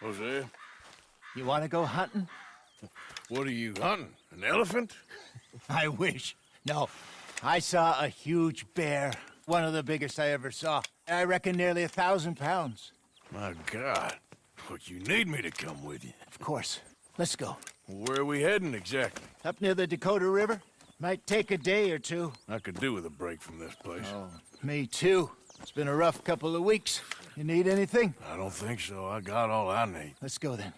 Jose, You want to go hunting? what are you hunting? An elephant? I wish. No, I saw a huge bear. One of the biggest I ever saw. I reckon nearly 1,000 pounds. My God. But you need me to come with you. Of course. Let's go. Where are we heading exactly? Up near the Dakota River. Might take a day or two. I could do with a break from this place. Oh, me too. It's been a rough couple of weeks. You need anything? I don't think so. I got all I need. Let's go then.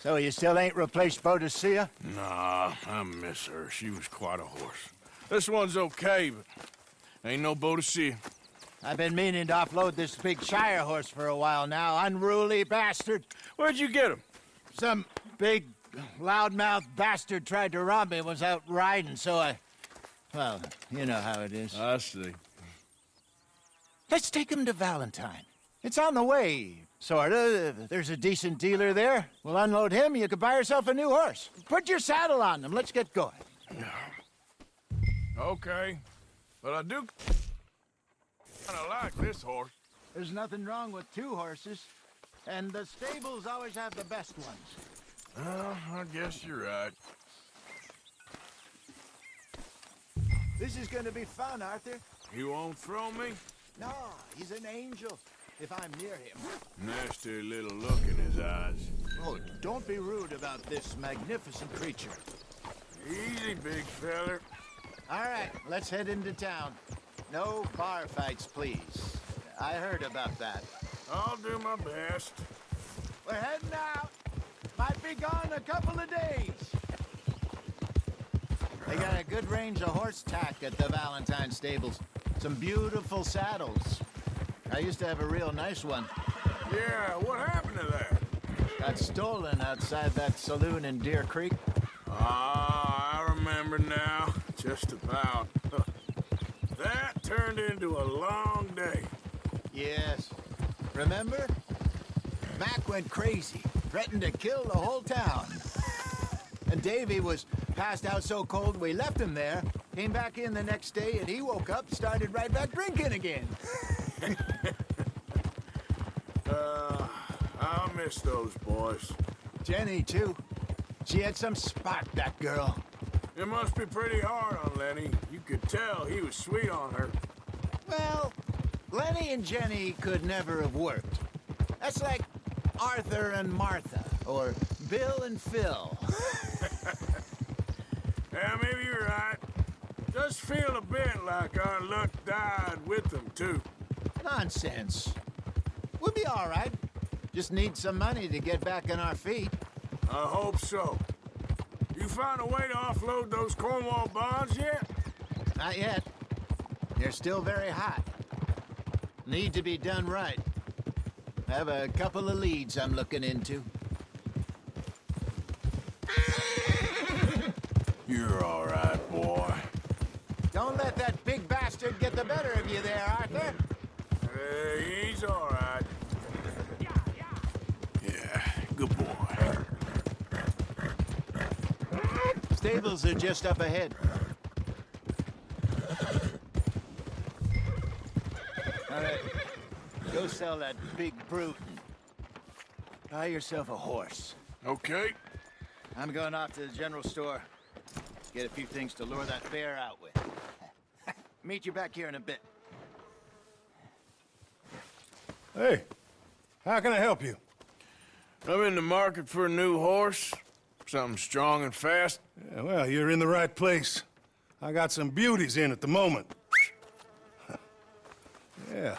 So you still ain't replaced Boadicea? Nah, I miss her. She was quite a horse. This one's okay, but ain't no Boadicea. I've been meaning to offload this big Shire horse for a while now. Unruly bastard. Where'd you get him? Some big, loudmouth bastard tried to rob me and was out riding, so I... Well, you know how it is. I see. Let's take him to Valentine. It's on the way, sorta. There's a decent dealer there. We'll unload him, you could buy yourself a new horse. Put your saddle on them, let's get going. Okay. But I do kinda like this horse. There's nothing wrong with two horses, and the stables always have the best ones. Well, I guess you're right. This is gonna be fun, Arthur. You won't throw me? No, he's an angel, if I'm near him. Nasty little look in his eyes. Oh, don't be rude about this magnificent creature. Easy, big feller. All right, let's head into town. No bar fights, please. I heard about that. I'll do my best. We're heading out. Might be gone a couple of days. They got a good range of horse tack at the Valentine stables. Some beautiful saddles. I used to have a real nice one. Yeah, what happened to that? Got stolen outside that saloon in Deer Creek. Ah, I remember now. Just about. That turned into a long day. Yes. Remember? Mac went crazy, threatened to kill the whole town. And Davy was passed out so cold we left him there, came back in the next day, and he woke up, started right back drinking again. I'll miss those boys. Jenny, too. She had some spark, that girl. It must be pretty hard on Lenny. You could tell he was sweet on her. Well, Lenny and Jenny could never have worked. That's like Arthur and Martha, or Bill and Phil. Yeah, maybe you're right. Just feel a bit like our luck died with them, too. Nonsense. We'll be all right. Just need some money to get back on our feet. I hope so. You found a way to offload those Cornwall bonds yet? Not yet. They're still very hot. Need to be done right. I have a couple of leads I'm looking into. You're all right, boy. Don't let that big bastard get the better of you there, Arthur. Hey, he's all right. Yeah, good boy. Stables are just up ahead. All right, go sell that big brute. Buy yourself a horse. Okay. I'm going off to the general store. Get a few things to lure that bear out with. Meet you back here in a bit. Hey, how can I help you? I'm in the market for a new horse. Something strong and fast. Yeah, well, you're in the right place. I got some beauties in at the moment. Yeah.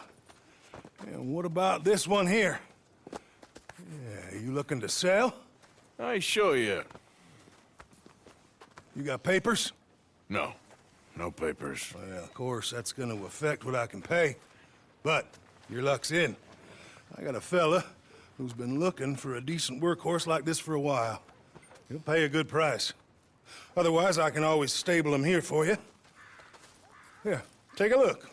And what about this one here? Yeah, you looking to sell? I ain't sure yet. You got papers? No. No papers. Well, of course, that's gonna affect what I can pay. But your luck's in. I got a fella who's been looking for a decent workhorse like this for a while. He'll pay a good price. Otherwise, I can always stable him here for you. Here, take a look.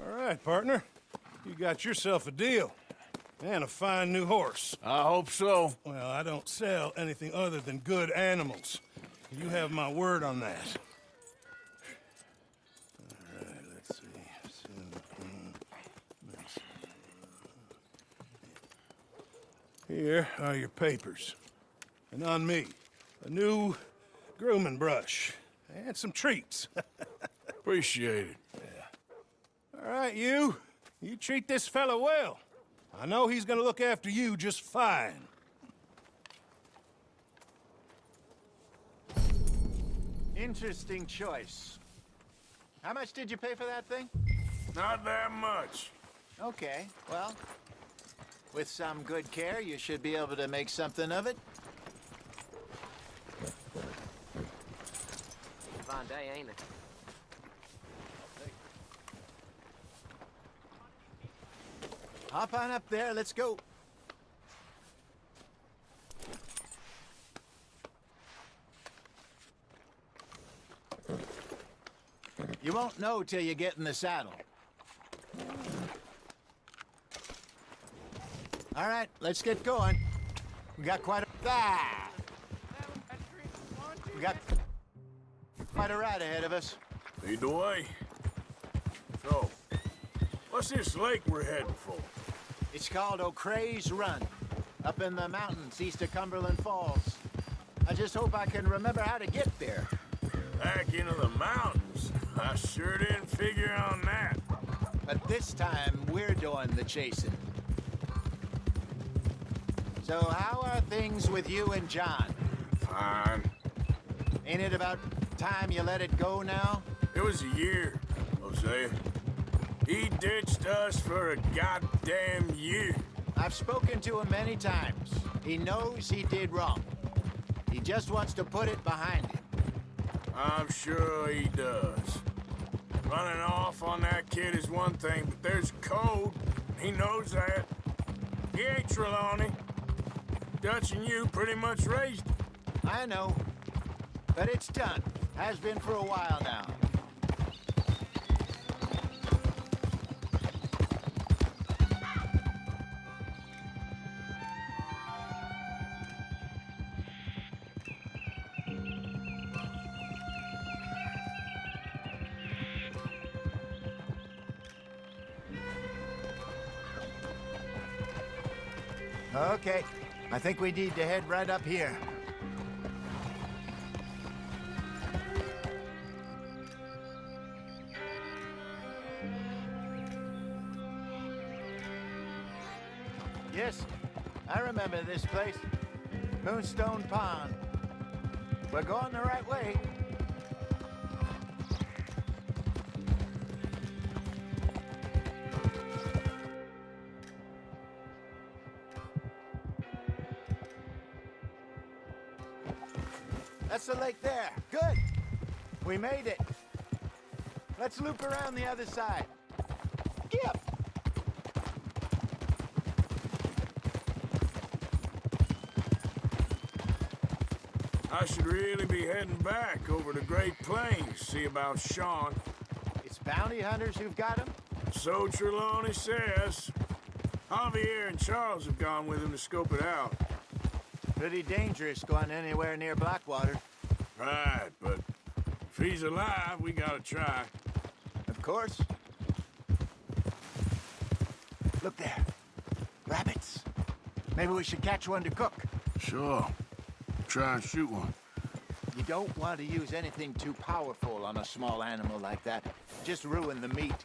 All right, partner. You got yourself a deal. And a fine new horse. I hope so. Well, I don't sell anything other than good animals. You have my word on that. All right, let's see. Here are your papers. And on me, a new grooming brush. And some treats. Appreciate it. All right, you. You treat this fella well. I know he's gonna look after you just fine. Interesting choice. How much did you pay for that thing? Not that much. Okay, well, with some good care, you should be able to make something of it. Fine day, ain't it? Hop on up there, let's go. You won't know till you get in the saddle. All right, let's get going. We got quite a... Ah! We got quite a ride ahead of us. Lead the way. So, what's this lake we're heading for? It's called O'Creagh's Run, up in the mountains east of Cumberland Falls. I just hope I can remember how to get there. Back into the mountains? I sure didn't figure on that. But this time, we're doing the chasing. So how are things with you and John? Fine. Ain't it about time you let it go now? It was a year, Hosea. He ditched us for a goddamn year. I've spoken to him many times. He knows he did wrong. He just wants to put it behind him. I'm sure he does. Running off on that kid is one thing, but there's code. He knows that. He ain't Trelawney. Dutch and you pretty much raised him. I know. But it's done. Has been for a while now. Okay, I think we need to head right up here. Yes, I remember this place. Moonstone Pond. We're going the right way. That's the lake there. Good. We made it. Let's loop around the other side. Yep. I should really be heading back over the Great Plains, see about Sean. It's bounty hunters who've got him? So Trelawney says. Javier and Charles have gone with him to scope it out. Pretty dangerous going anywhere near Blackwater. Right, but if he's alive, we gotta try. Of course. Look there. Rabbits. Maybe we should catch one to cook. Sure. Try and shoot one. You don't want to use anything too powerful on a small animal like that. Just ruin the meat.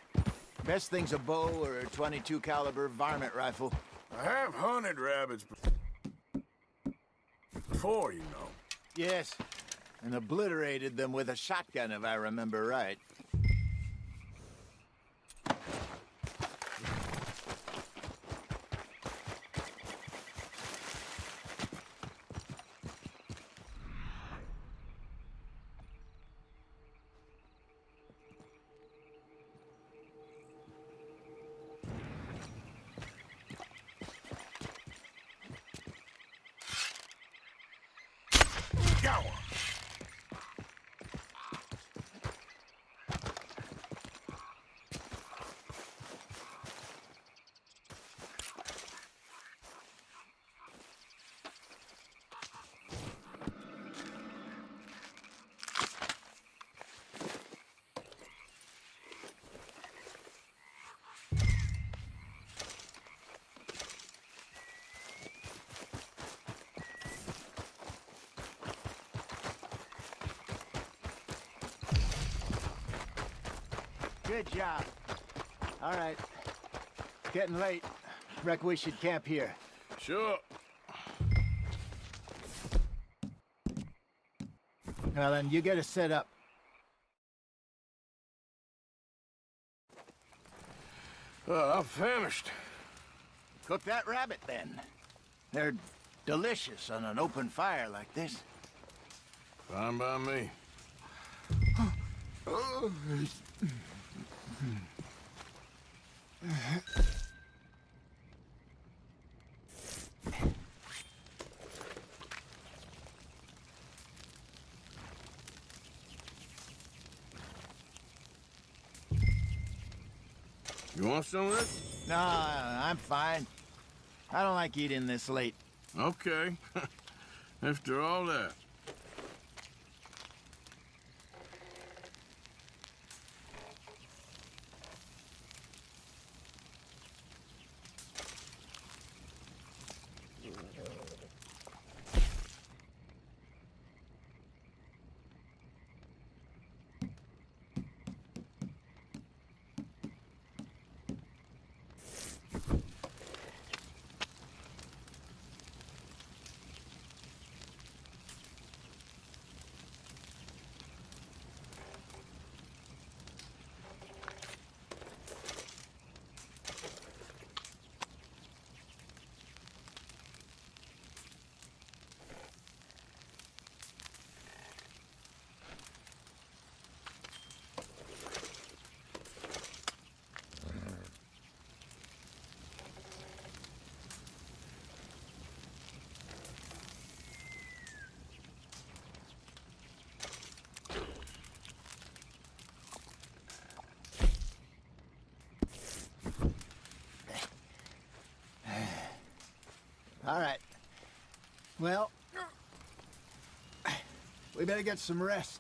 Best thing's a bow or a .22 caliber varmint rifle. I have hunted rabbits before, you know. Yes, and obliterated them with a shotgun, if I remember right. Got one. Good job. All right. Getting late. Reckon we should camp here. Sure. Well, then, you get us set up. I'm famished. Cook that rabbit, then. They're delicious on an open fire like this. Fine by me. You want some of this? No, I'm fine. I don't like eating this late. Okay. After all that. All right. Well, we better get some rest.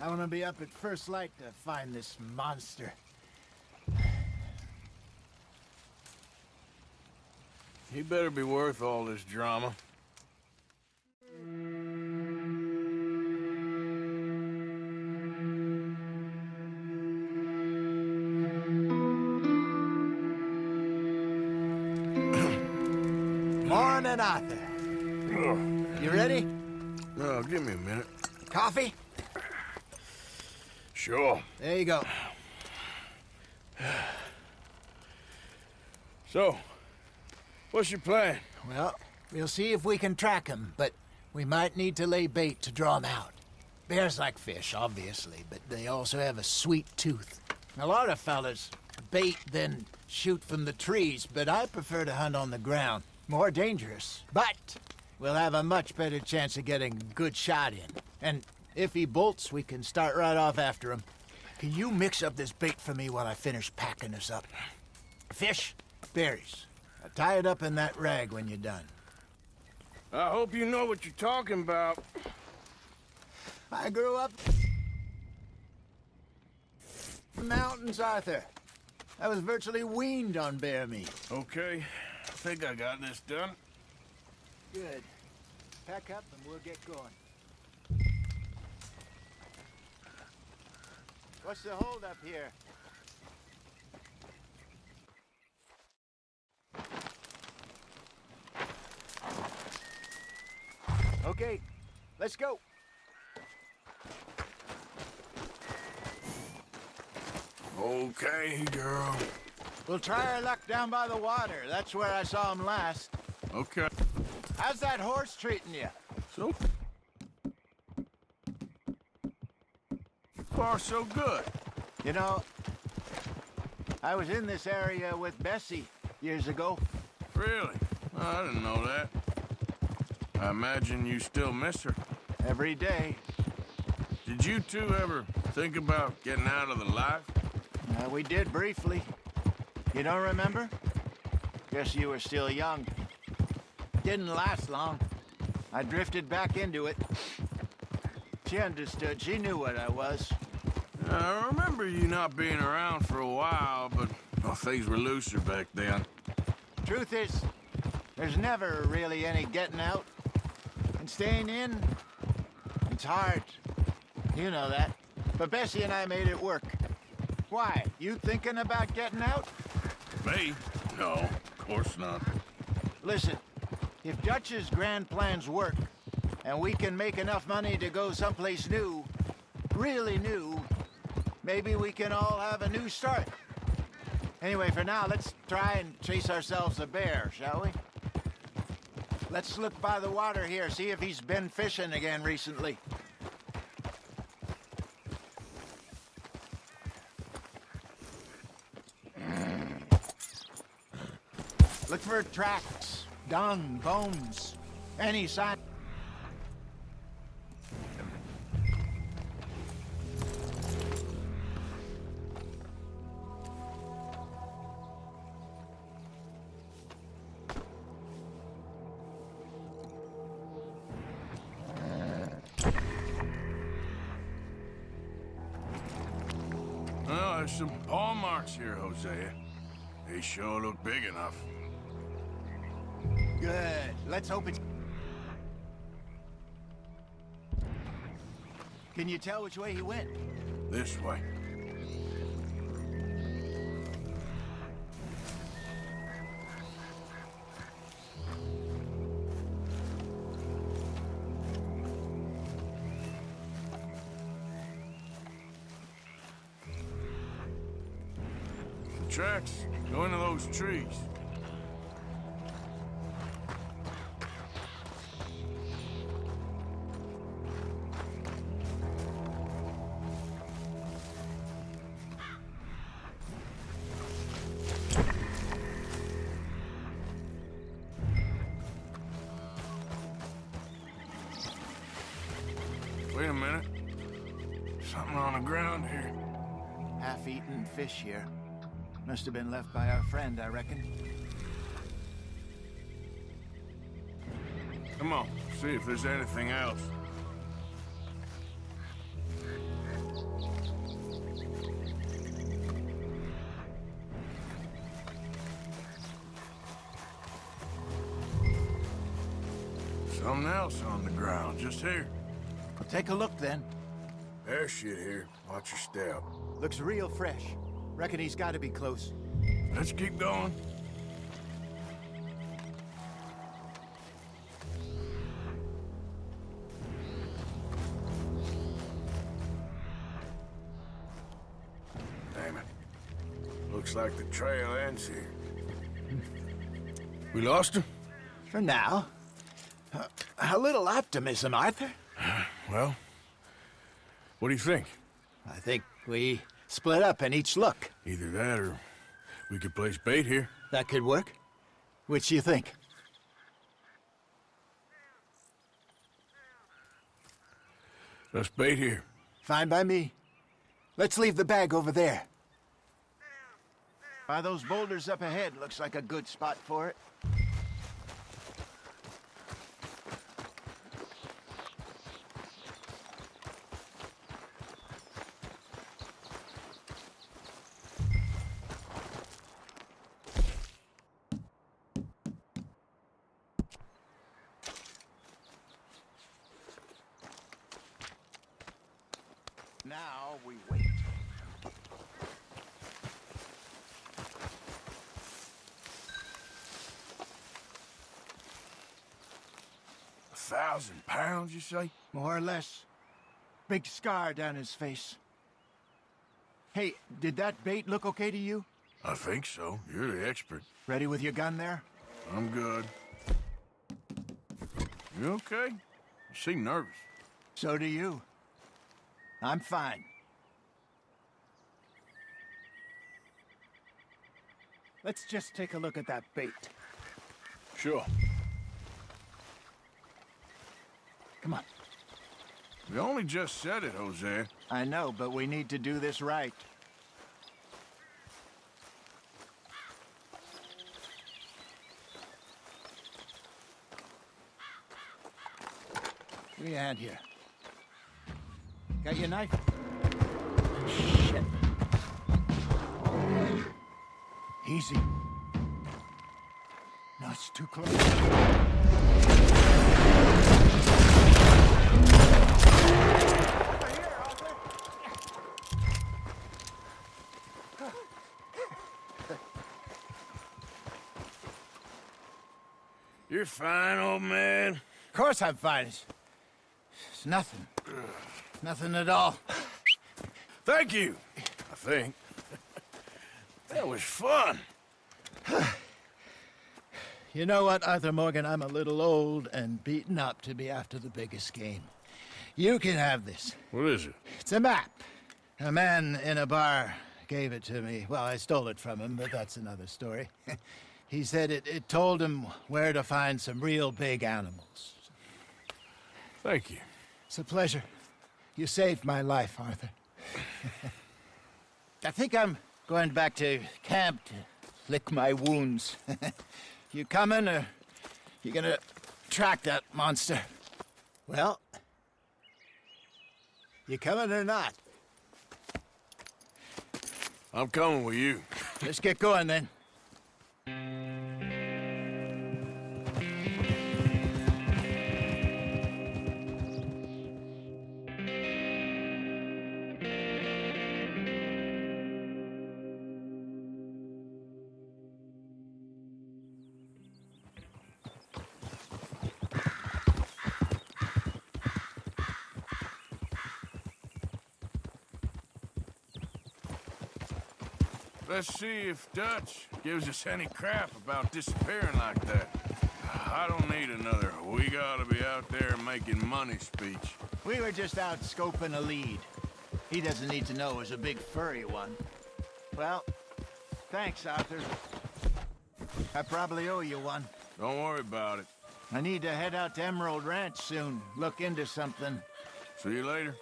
I want to be up at first light to find this monster. He better be worth all this drama. Morning, Arthur. You ready? Oh, give me a minute. Coffee? Sure. There you go. So, what's your plan? Well, we'll see if we can track him, but we might need to lay bait to draw him out. Bears like fish, obviously, but they also have a sweet tooth. A lot of fellas bait, then shoot from the trees, but I prefer to hunt on the ground. More dangerous, but we'll have a much better chance of getting a good shot in. And if he bolts, we can start right off after him. Can you mix up this bait for me while I finish packing this up? Fish, berries. Tie it up in that rag when you're done. I hope you know what you're talking about. I grew up in the mountains, Arthur. I was virtually weaned on bear meat. Okay, I think I got this done. Good. Pack up and we'll get going. What's the holdup here? Okay, let's go. Okay, girl. We'll try our luck down by the water. That's where I saw him last. Okay. How's that horse treating you? So far, so good. You know, I was in this area with Bessie years ago. Really? Oh, I didn't know that. I imagine you still miss her. Every day. Did you two ever think about getting out of the life? We did briefly. You don't remember? Guess you were still young. Didn't last long. I drifted back into it. She understood. She knew what I was. I remember you not being around for a while, but well, things were looser back then. Truth is, there's never really any getting out. And staying in, it's hard. You know that. But Bessie and I made it work. Why? You thinking about getting out? Me? No, of course not. Listen, if Dutch's grand plans work, and we can make enough money to go someplace new, really new, maybe we can all have a new start. Anyway, for now, let's try and chase ourselves a bear, shall we? Let's look by the water here, see if he's been fishing again recently. Look for tracks, dung, bones, any sign. Well, there's some paw marks here, Hosea. They sure look big enough. Good. Let's hope it's... Can you tell which way he went? This way. The tracks go into those trees. Wait a minute. Something on the ground here. Half-eaten fish here. Must have been left by our friend, I reckon. Come on, see if there's anything else. Something else on the ground, just here. Take a look, then. There's shit here. Watch your step. Looks real fresh. Reckon he's got to be close. Let's keep going. Damn it. Looks like the trail ends here. We lost him? For now. A little optimism, Arthur. Well, what do you think? I think we split up and each look. Either that or we could place bait here. That could work. Which do you think? Let's bait here. Fine by me. Let's leave the bag over there. By those boulders up ahead, looks like a good spot for it. Now we wait. £1,000, you say? More or less. Big scar down his face. Hey, did that bait look okay to you? I think so. You're the expert. Ready with your gun there? I'm good. You okay? You seem nervous. So do you. I'm fine. Let's just take a look at that bait. Sure. Come on. We only just said it, Jose. I know, but we need to do this right. Give me a hand here. Got your knife? Shit. Easy. No, it's too close. You're fine, old man. Of course I'm fine. It's nothing. Nothing at all. Thank you, I think. That was fun. You know what, Arthur Morgan? I'm a little old and beaten up to be after the biggest game. You can have this. What is it? It's a map. A man in a bar gave it to me. Well, I stole it from him, but that's another story. He said it told him where to find some real big animals. Thank you. It's a pleasure. You saved my life, Arthur. I think I'm going back to camp to lick my wounds. You coming, or you gonna track that monster? Well, you coming or not? I'm coming with you. Let's get going, then. Let's see if Dutch gives us any crap about disappearing like that. I don't need another "we gotta be out there making money" speech. We were just out scoping a lead. He doesn't need to know it was a big furry one. Well, thanks, Arthur. I probably owe you one. Don't worry about it. I need to head out to Emerald Ranch soon, look into something. See you later.